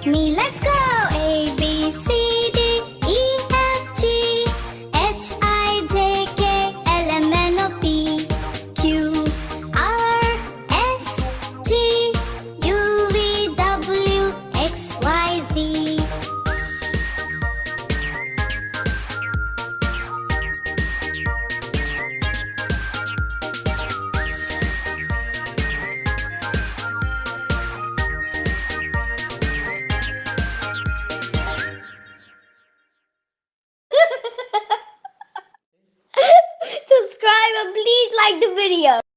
me, let's go! A, B, C, D, E, F, G, H, I, J, K, L, M, N, O, P, Q, R, S, T, U, V, W, X, Y, Z. Subscribe and please like the video.